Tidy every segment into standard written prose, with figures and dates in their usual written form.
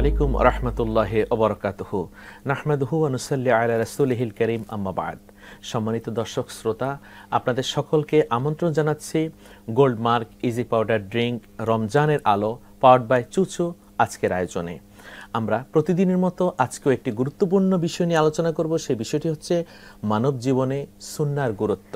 আলাইকুম রাহমাতুল্লাহি ওয়া বারাকাতুহু নাহমাদুহু ওয়া নুসাল্লি আলা রাসূলিহিল কারীম আম্মা বা'দ। সম্মানিত দর্শক শ্রোতা, আপনাদের সকলকে আমন্ত্রণ জানাচ্ছি gold mark easy powder drink রমজানের আলো পাওয়ার্ড বাই চুচু আজকের আয়োজনে। আমরা প্রতিদিনের মতো আজকেও একটি গুরুত্বপূর্ণ বিষয় নিয়ে আলোচনা করব। সেই বিষয়টি হচ্ছে মানব জীবনে সুন্নাহর গুরুত্ব।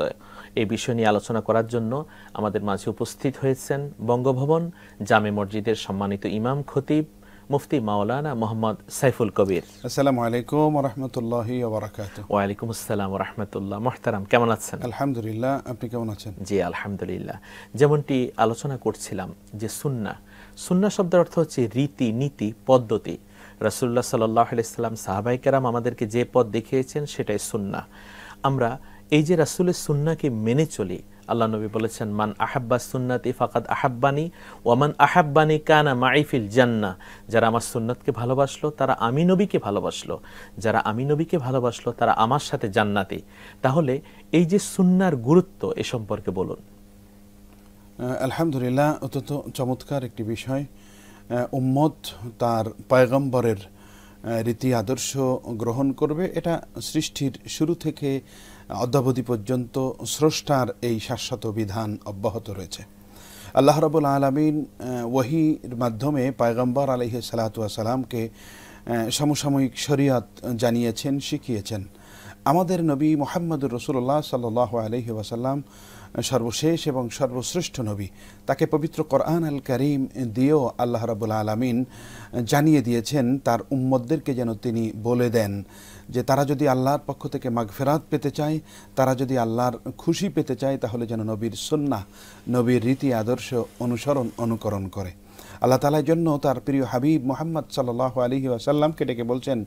এই বিষয় নিয়ে আলোচনা করার জন্য আমাদের মাঝে উপস্থিত হয়েছেন বঙ্গভবন জামে মসজিদের সম্মানিত ইমাম খতিব মুফতি মাওলানা মোহাম্মদ সাইফুল কবির। আসসালামু আলাইকুম ওয়া রাহমাতুল্লাহি ওয়া বারাকাতুহু। ওয়া আলাইকুম আসসালাম ওয়া রাহমাতুল্লাহ। মুহতারাম, কেমন আছেন? আলহামদুলিল্লাহ, আপনি কেমন আছেন? জি আলহামদুলিল্লাহ। যেমনটি আলোচনা করছিলাম যে সুন্নাহ শব্দের অর্থ হচ্ছে রীতি, নীতি, পদ্ধতি। রাসূলুল্লাহ সাল্লাল্লাহু আলাইহি সাল্লাম সাহাবায়ে কেরাম আমাদেরকে যে পথ দেখিয়েছেন সেটাই সুন্নাহ। আমরা এই যে রাসূলের সুন্নাহকে মেনে চলি, আল্লাহ নবী বলেছেন মান আহাব্বা সুন্নতি ফাকাদ আহাব্বানি ওয়া মান আহাব্বানি কানা মাই ফিল জান্নাহ। যারা আমার সুন্নাতকে ভালোবাসলো তারা আমি নবীকে ভালোবাসলো, যারা আমি নবীকে ভালোবাসলো তারা আমার সাথে জান্নাতি। তাহলে এই যে সুন্নাহর গুরুত্ব এ সম্পর্কে বলুন। আলহামদুলিল্লাহ, অত্যন্ত চমৎকার একটি বিষয়। উম্মত তার পয়গম্বরের রীতি আদর্শ গ্রহণ করবে, এটা সৃষ্টির শুরু থেকে অদ্যাবধি পর্যন্ত স্রষ্টার এই শাশ্বত বিধান অব্যাহত রয়েছে। আল্লাহ রাব্বুল আলামিন ওয়াহির মাধ্যমে পয়গম্বর আলাইহিস সালাতু ওয়াস সালামকে সমসাময়িক শরিয়ত জানিয়েছেন, শিখিয়েছেন। আমাদের নবী মুহাম্মদুর রাসূলুল্লাহ সাল্লাল্লাহু আলাইহি ওয়াসাল্লাম সর্বশেষ এবং সর্বশ্রেষ্ঠ নবী। তাকে পবিত্র কোরআন আল কারীম দিয়েও আল্লাহ রাব্বুল আলামিন জানিয়ে দিয়েছেন তার উম্মতদেরকে যেন তিনি বলে দেন যে তারা যদি আল্লাহর পক্ষ থেকে মাগফিরাত পেতে চায়, তারা যদি আল্লাহর খুশি পেতে চায়, তাহলে যেন নবীর সুন্নাহ, নবীর রীতি আদর্শ অনুকরণ করে। আল্লাহ তাআলার জন্য তার প্রিয় হাবিব মুহাম্মদ সাল্লাল্লাহু আলাইহি ওয়াসাল্লামকে ডেকে বলছেন,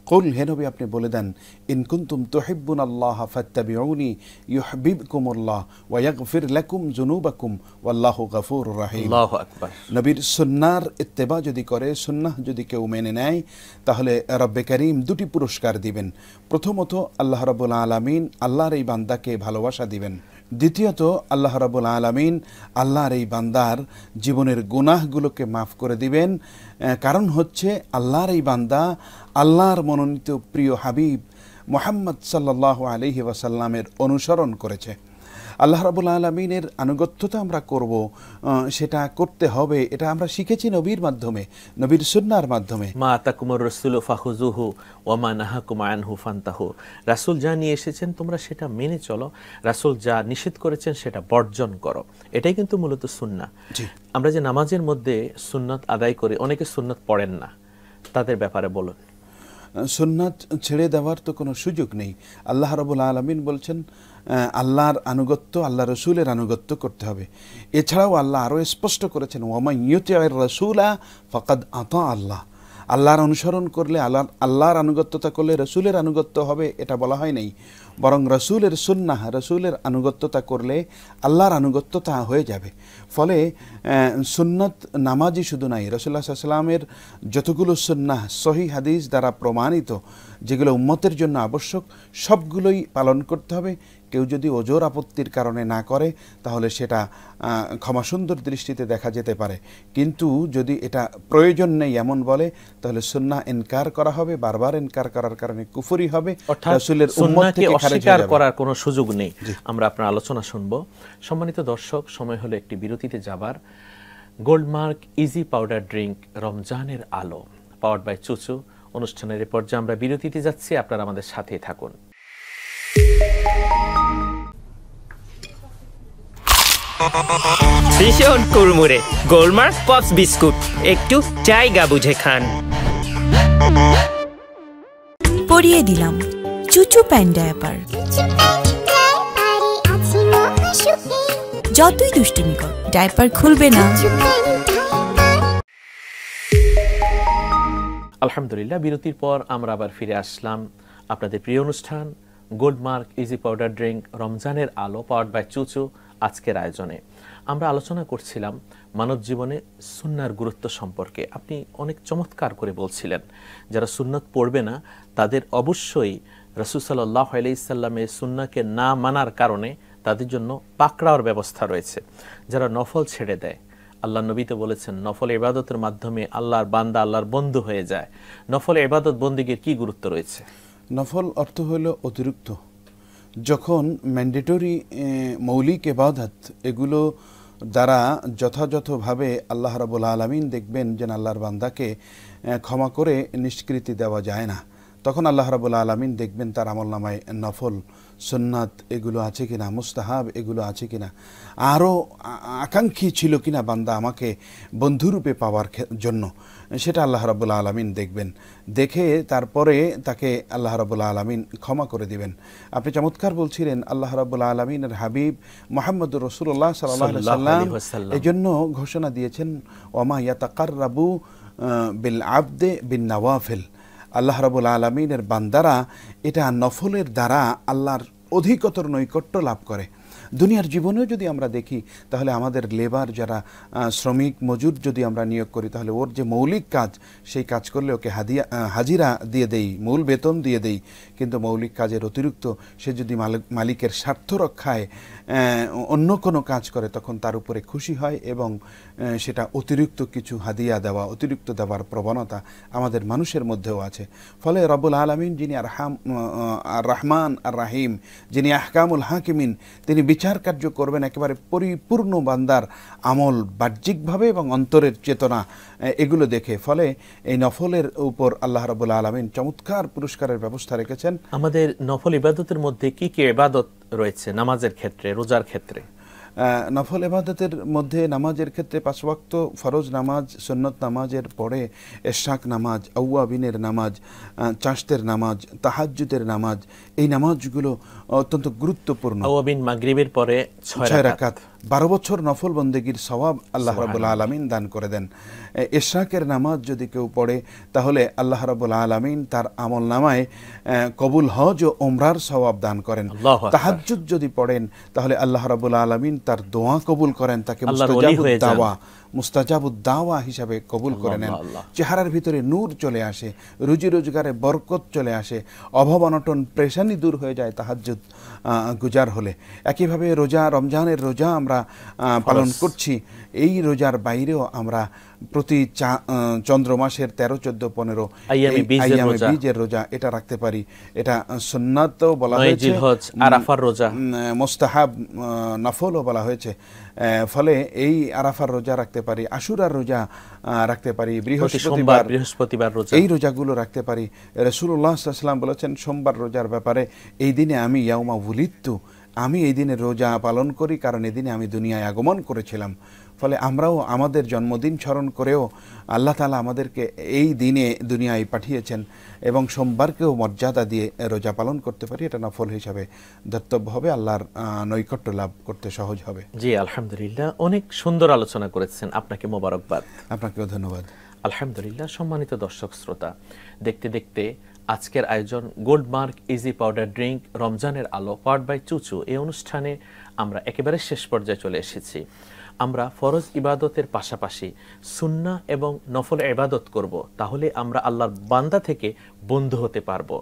কুল, হে নবী আপনি বলে দেন, ইন কুনতুম তুহিব্বুনাল্লাহ ফাত্তাবিউনি ইউহিব্বুকুমুল্লাহ ওয়া ইয়াগফির লাকুম যুনুবাকুম ওয়াল্লাহু গফুরুর রহিম। আল্লাহু আকবার। নবীর সুন্নাহর ইত্তেবা যদি করে, সুন্নাহ যদি কেউ মেনে নেয়, তাহলে রব্বে কারীম দুটি পুরস্কার দিবেন। প্রথমত আল্লাহ রাব্বুল আলামিন আল্লাহর এই বান্দাকে ভালোবাসা দিবেন। দ্বিতীয়ত আল্লাহ রাব্বুল আলামিন আল্লাহর এই বান্দার জীবনের গুনাহগুলোকে মাফ করে দিবেন। কারণ হচ্ছে আল্লাহর এই বান্দা আল্লাহর মনোনীত প্রিয় হাবিব মুহাম্মদ সাল্লাল্লাহু আলাইহি ওয়াসাল্লামের অনুসরণ করেছে। আল্লাহ রাব্বুল আলামিনের আনুগত্যতা আমরা করব, সেটা করতে হবে। এটা আমরা শিখেছি নবীর মাধ্যমে, নবীর সুন্নাহর মাধ্যমে। মা আতাকুমুর রাসূলু ফাখুযুহু ওয়া মা নাহাকুম আনহু ফান্তাহু। রাসূল যা নিয়ে এসেছেন তোমরা সেটা মেনে চলো, রাসূল যা নিষেধ করেছেন সেটা বর্জন করো। এটাই কিন্তু মূলত সুন্নাহ। আমরা যে নামাজের মধ্যে সুন্নাত আদায় করি, অনেকে সুন্নাত পড়েন না, তাদের ব্যাপারে বলুন। সুন্নাত ছেড়ে দেওয়ার তো কোনো সুযোগ নেই। আল্লাহ রাব্বুল আলামিন বলছেন আল্লাহর আনুগত্য, আল্লাহ রসুলের আনুগত্য করতে হবে। এছাড়াও আল্লাহ আরও স্পষ্ট করেছেন, ওয়ামান ইউতি'র রাসূলা ফাকাদ আতা আল্লাহ। আল্লাহর অনুসরণ করলে, আল্লাহর আনুগত্যতা করলে রসুলের আনুগত্য হবে, এটা বলা হয় নাই। বরং রসুলের সুন্নাহ, রসুলের আনুগত্যতা করলে আল্লাহর আনুগত্যতা হয়ে যাবে। ফলে সুন্নাত নামাজই শুধু নাই, রাসূলুল্লাহ সাল্লাল্লাহু আলাইহি ওয়াসাল্লামের যতগুলো সুন্নাহ সহিহ হাদিস দ্বারা প্রমাণিত, যেগুলো উম্মতের জন্য আবশ্যক, সবগুলোই পালন করতে হবে। কেউ যদি ওজোর আপত্তির কারণে না করে, তাহলে সেটা ক্ষমাসুন্দর দৃষ্টিতে দেখা যেতে পারে। কিন্তু যদি এটা প্রয়োজন নেই এমন বলে, তাহলে সুন্নাহ ইনকার করা হবে, বারবার ইনকার করার কারণে কুফরি হবে, রাসূলের উম্মত থেকে খারিজ হয়ে যাবে। করার কোনো সুযোগ নেই। আমরা আপনার আলোচনা শুনব। সম্মানিত দর্শক, সময় হলো একটি বিরতিতে যাবার। Gold mark easy powder drink রমজানের আলো পাওয়ার্ড বাই চুচু অনুষ্ঠানের পর্যায়ে আমরা বিরতিতে যাচ্ছি, আপনারা আমাদের সাথেই থাকুন। ভীষণ কুড়মুড়ে গোলমার্ক পপস বিস্কুট, একটু জায়গা বুঝে খান। পরিয়ে দিলাম চুচু প্যান্ট ডায়াপার। যতই দুষ্টুমি কর, ডায়াপার খুলবে না। আলহামদুলিল্লাহ, বিরতির পর আমরা আবার ফিরে আসলাম আপনাদের প্রিয় অনুষ্ঠান gold mark easy powder drink রমজানের আলো পাওয়ার্ড বাই চুচু আজকের আয়োজনে। আমরা আলোচনা করছিলাম মানব জীবনে সুন্নাহর গুরুত্ব সম্পর্কে। আপনি অনেক চমৎকার করে বলছিলেন, যারা সুন্নাত পড়বে না তাদের অবশ্যই রাসূল সাল্লাল্লাহু আলাইহি সাল্লামের সুন্নাহকে না মানার কারণে তাদের জন্য পাকড়াওয়ার ব্যবস্থা রয়েছে। যারা নফল ছেড়ে দেয়, আল্লাহ নবী তো বলেছেন নফল ইবাদতের মাধ্যমে আল্লাহর বান্দা আল্লাহর বন্ধু হয়ে যায়। নফল ইবাদত বন্দিগির কি গুরুত্ব রয়েছে? নফল অর্থ হলো অতিরিক্ত। যখন ম্যান্ডেটরি মৌলিক ইবাদত এগুলো দ্বারা যথাযথভাবে আল্লাহ রাব্বুল আলামিন দেখবেন যে আল্লাহর বান্দাকে ক্ষমা করে নিষ্কৃতি দেওয়া যায় না, তখন আল্লাহ রাব্বুল আলামিন দেখবেন তার আমলনামায় নফল, সুন্নাত এগুলো আছে কিনা, মুস্তাহাব এগুলো আছে কিনা, আরও আকাঙ্ক্ষী ছিল কিনা বান্দা আমাকে বন্ধুরূপে পাওয়ার জন্য, সেটা আল্লাহ রাব্বুল আলামিন দেখবেন। দেখে তারপরে তাকে আল্লাহ রাব্বুল আলামিন ক্ষমা করে দিবেন। আপনি চমৎকার বলছিলেন, আল্লাহ রাব্বুল আলামিনের হাবিব মুহাম্মদুর রাসূলুল্লাহ সাল্লাল্লাহু আলাইহি ওয়াসাল্লাম এজন্য ঘোষণা দিয়েছেন, ওমা ইয়াতাকাররাবু বিল আবদে বিন নওয়াফিল। আল্লাহ রাব্বুল আলামিনের বান্দারা এটা নফলের দ্বারা আল্লাহর অধিকতর নৈকট্য লাভ করে। দুনিয়ার জীবনেও যদি আমরা দেখি তাহলে আমাদের লেবার যারা শ্রমিক মজুর যদি আমরা নিয়োগ করি, তাহলে ওর যে মৌলিক কাজ সেই কাজ করলে ওকে হাজিরা দিয়ে দেই, মূল বেতন দিয়ে দেই, কিন্তু মৌলিক কাজের অতিরিক্ত সে যদি মালিকের স্বার্থ রক্ষায় অন্য কোনো কাজ করে তখন তার উপরে খুশি হয় এবং সেটা অতিরিক্ত কিছু হাদিয়া দেওয়া, অতিরিক্ত দেওয়ার প্রবণতা আমাদের মানুষের মধ্যেও আছে। ফলে রব্বুল আলামিন যিনি আর রহমান আর রাহিম, যিনি আহকামুল হাকিমিন, তিনি বিচার কার্য করবেন একেবারে পরিপূর্ণ বান্দার আমল বাহ্যিকভাবে এবং অন্তরের চেতনা এগুলো দেখে। ফলে এই নফলের উপর আল্লাহ রাব্বুল আলামিন চমৎকার পুরস্কারের ব্যবস্থা রেখেছেন। আমাদের নফল ইবাদতের মধ্যে কি কি ইবাদত রয়েছে নামাজের ক্ষেত্রে, রোজার ক্ষেত্রে? নফল ইবাদতের মধ্যে নামাজের ক্ষেত্রে 5 ওয়াক্ত ফরজ নামাজ, সুন্নত নামাজের পরে এশাক নামাজ, আউয়াবিনের নামাজ, চাশতের নামাজ, তাহাজ্জুদের নামাজ, এই নামাজগুলো অত্যন্ত গুরুত্বপূর্ণ। আউয়াবিন মাগরিবের পরে 6 রাকাত, 12 বছর নফল বন্দেগীর সওয়াব আল্লাহ রাব্বুল আলামিন দান করে দেন। এশাকের নামাজ যদি কেউ পড়ে তাহলে আল্লাহ রাব্বুল আলামিন তার আমলনামায় কবুল হজ ও উমরার সওয়াব দান করেন। তাহাজ্জুদ যদি পড়েন তাহলে আল্লাহ রাব্বুল আলামিন তার দোয়া কবুল করেন, তাকে মুস্তাজাবুদ দাওয়া হিসাবে কবুল করে নেন। চেহারার ভিতরে নূর চলে আসে, রুজি রোজগারে বরকত চলে আসে, অভাব অনটন পেরেশানি দূর হয়ে যায় তাহাজ্জুদ গুজার হলে। একইভাবে রোজা, রমজানের রোজা আমরা পালন করছি, এই রোজার বাইরেও আমরা প্রতি চন্দ্র মাসের 13, 14, 15 আইয়ামে বীজের রোজা এটা রাখতে পারি। এটা সুন্নাতও বলা হয়েছে, আরাফার রোজা মুস্তাহাব নফলও বলা হয়েছে। ফলে এই আরাফার রোজা রাখতে পারি, আশুরার রোজা রাখতে পারি, বৃহস্পতিবার রোজা, এই রোজাগুলো রাখতে পারি। রাসূলুল্লাহ সাল্লাল্লাহু আলাইহি ওয়াসাল্লাম বলেছেন সোমবার রোজার ব্যাপারে, এই দিনে আমি ইয়াউমা উলিদতু, আমি এই দিনে রোজা পালন করি কারণ এই দিনে আমি দুনিয়ায় আগমন করেছিলাম। ফলে আমরাও আমাদের জন্মদিন স্মরণ করেও আল্লাহ তাআলা আমাদেরকে এই দিনে দুনিয়ায় পাঠিয়েছেন এবং সোমবারকেও মর্যাদা দিয়ে রোজা পালন করতে পারি। এটা নফল হিসাবে ধর্তব্য হবে, আল্লাহর নৈকট্য লাভ করতে সহজ হবে। জি আলহামদুলিল্লাহ, অনেক সুন্দর আলোচনা করেছেন, আপনাকে মোবারকবাদ। আপনাকেও ধন্যবাদ। আলহামদুলিল্লাহ। সম্মানিত দর্শক শ্রোতা, দেখতে দেখতে আজকের আয়োজন gold mark easy powder drink রমজানের আলো পাওয়ার্ড বাই চুচু, এই অনুষ্ঠানে আমরা একেবারে শেষ পর্যায়ে চলে এসেছি। আমরা ফরজ ইবাদতের পাশাপাশি সুন্নাহ এবং নফল ইবাদত করব, তাহলে আমরা আল্লাহর বান্দা থেকে বন্ধু হতে পারবো।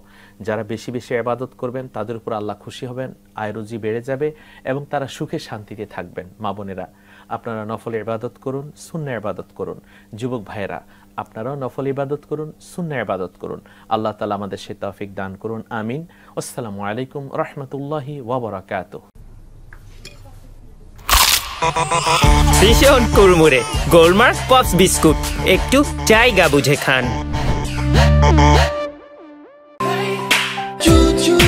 যারা বেশি বেশি ইবাদত করবেন তাদের উপর আল্লাহ খুশি হবেন, আয় রুজি বেড়ে যাবে এবং তারা সুখে শান্তিতে থাকবেন। মা বোনেরা, আপনারা নফল ইবাদত করুন, সুন্নাহ ইবাদত করুন। যুবক ভাইয়েরা, আপনারাও নফল ইবাদত করুন, সুন্নাহ ইবাদত করুন। আল্লাহ তাআলা আমাদের সে তৌফিক দান করুন, আমিন। আসসালামু আলাইকুম রাহমাতুল্লাহি ওয়া বারাকাতুহু। ভীষণ কুড়মুড়ে গোলমার্ক পপস বিস্কুট, একটু জায়গা বুঝে খান। Choo-choo,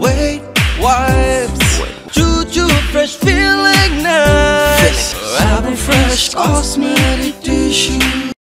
wait, wipes. Choo-choo, fresh feeling nice. I've been fresh, all smell.